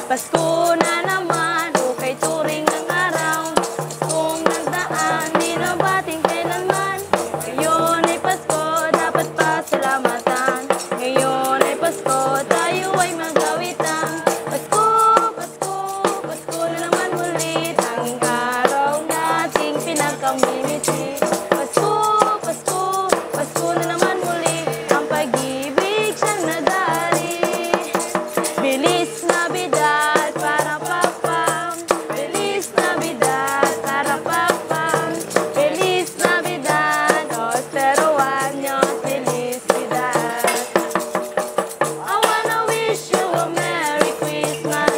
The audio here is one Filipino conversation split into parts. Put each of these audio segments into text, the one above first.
Pasko na naman, okay turing ang araw. Paskong nagdaan, di na bating kailanman. Ngayon ay Pasko, dapat pasalamatan. Ngayon ay Pasko, tayo ay magawitan. Pasko, Pasko, Pasko na naman muli. Tanging araw nating pinagkamimiti. Pasko, Pasko, Pasko na naman muli. Ang pag-ibig siyang nadali. Bilis Navidad para papam, Feliz Navidad para papam, Feliz Navidad, prospero años, felicidad. I wanna wish you a Merry Christmas.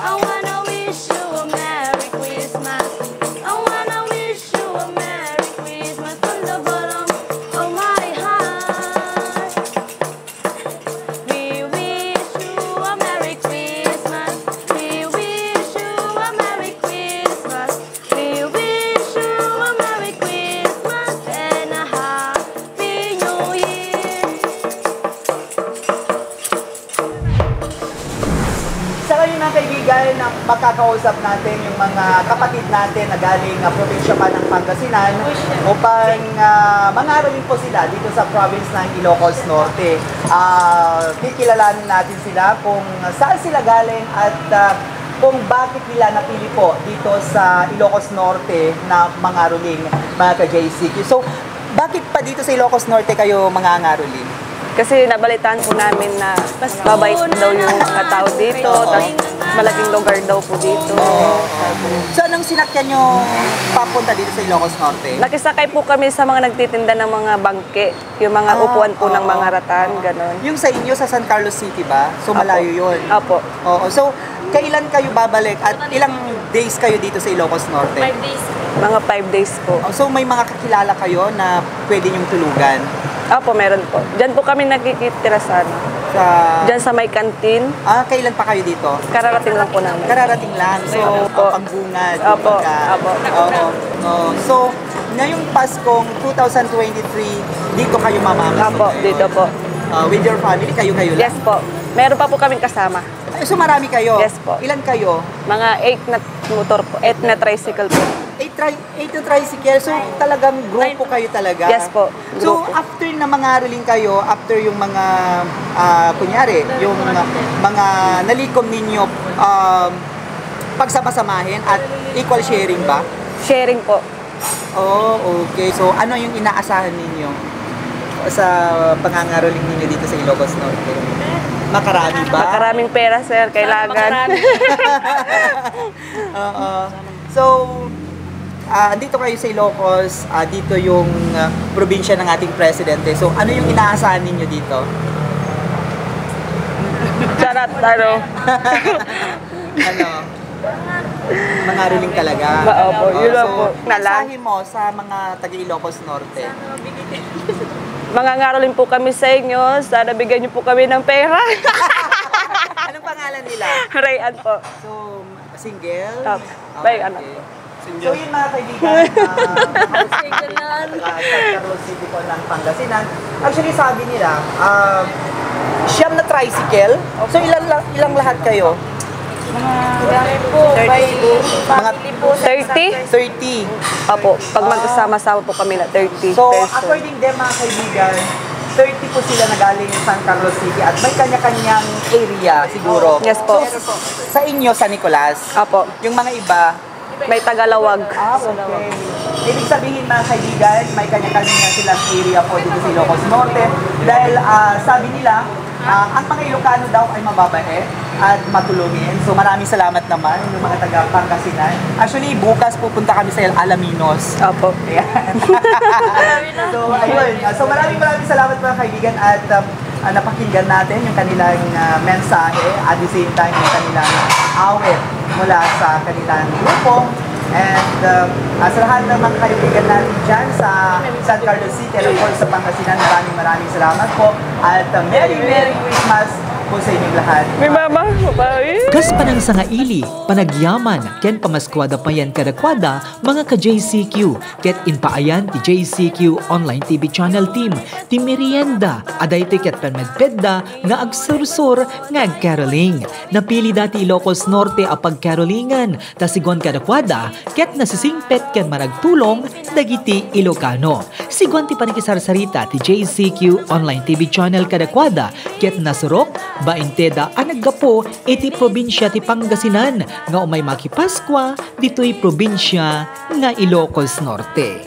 I wanna wish you a Merry Christmas. I wanna wish you a Merry Christmas from the bottom of my heart. We wish you a Merry Christmas. We wish you a Merry Christmas. We wish you a Merry Christmas and a Happy New Year. Sa ngayon mga kaibigan, makakausap natin yung mga kapatid natin na galing probinsya pa ng Pangasinan upang mangaralin po sila dito sa province ng Ilocos Norte. Kikilalanin natin sila kung saan sila galing at kung bakit nila napili po dito sa Ilocos Norte na mangaroling mga ka-JCQ. So, bakit pa dito sa Ilocos Norte kayo mangangaroling? Kasi nabalitaan po namin na mabait daw yung mga tao dito, tapos malaking lugar daw po dito. So, anong sinakyan nyo papunta dito sa Ilocos Norte? Nakisakay po kami sa mga nagtitinda ng mga bangke, yung mga upuan po ng mga ratan, gano'n. Yung sa inyo sa San Carlos City ba? So, malayo yun? Opo. Oo. So, kailan kayo babalik at ilang days kayo dito sa Ilocos Norte? 5 days. Mga 5 days po. So, may mga kakilala kayo na pwede nyong tulugan? Opo, meron po. Diyan po kami nakikitira sa ano. Sa... Diyan sa may kantin. Kailan pa kayo dito? Kararating lang po namin. Kararating lang. So, Opo. pangbungad. Opo. kumbaga. Opo. Oo. Oo. So, ngayong Paskong 2023, dito kayo mamamas. Opo, dito po. With your family, kayo-kayo lang? Yes po. Meron pa po kaming kasama. So, marami kayo? Yes po. Ilan kayo? Mga 8 na motor po, 8 na tricycle po. 8 na tricycle, so talagang grupo kayo talaga? Yes po, So, grupo. after na mangaroling kayo, after yung mga, kunyari, yung mga nalikom ninyo, pagsama-samahin at equal sharing ba? Sharing po. Oh, okay. So, ano yung inaasahan ninyo sa pangangaroling ninyo dito sa Ilocos Norte? Makarami ba? Makaraming pera, sir. Kailangan. Oo. So, dito kayo sa Ilocos, dito yung probinsya ng ating presidente. So, ano yung inaasahan ninyo dito? Charot, ano? Ano? Mangaroling talaga. Opo, yun lang po. Mensahe mo sa mga taga-Ilocos Norte. Mangangaroling po kami sa inyo. Sana bigyan niyo po kami ng pera. Anong pangalan nila? Rayan po. So, single? Bye, anak. So yun mga kaibigan, sa San Carlos City po ng Pangasinan. Actually sabi nila, siyam na tricycle. So ilang lahat kayo? Dami po, by family po. 30? 30. Opo, pag magkasama-sama po kami na 30 So person. according them mga kaibigan, 30 po sila na galing San Carlos City at may kanya-kanyang area siguro. Yes po. So, sa inyo, San Nicolas, Opo, yung mga iba, may Tagalawag. okay. Ibig sabihin mga kaibigan, may kanya-kanya silang area po dito sa Ilocos Norte. Dahil sabi nila, ang mga Ilocano daw ay mababae at matulungin. So maraming salamat naman yung mga taga Pangasinan. Actually, bukas pupunta kami sa Alaminos. Opo. Ayan. So ayun. So maraming salamat mga kaibigan at napakinggan natin yung kanilang mensahe at the same time yung kanilang awit mula sa kanilang grupo. And sa lahat ng mga kaibigan natin dyan sa San Carlos City and of course sa Pangasinan, maraming salamat po. At Merry Christmas po sa inyong lahat. May mama, babae. Kas panang nga ili, panagyaman, ken pamaskwada pa yan kadakwada, mga ka-JCQ, ket inpaayan ti JCQ Online TV Channel Team, ti merienda, aday tiket panmedpedda, nga agsursur, nga agcaroling. Napili dati Ilocos Norte a pagcarolingan, tasiguan kadakwada, ket nasisingpet ken maragtulong, dagiti Ilocano. Siguan ti panikisarsarita ti JCQ Online TV Channel kadakwada, ket nasurok, bainteda anaggapo, iti probinsya ti Pangasinan, nga umay makipaskwa, dito'y probinsya nga Ilocos Norte.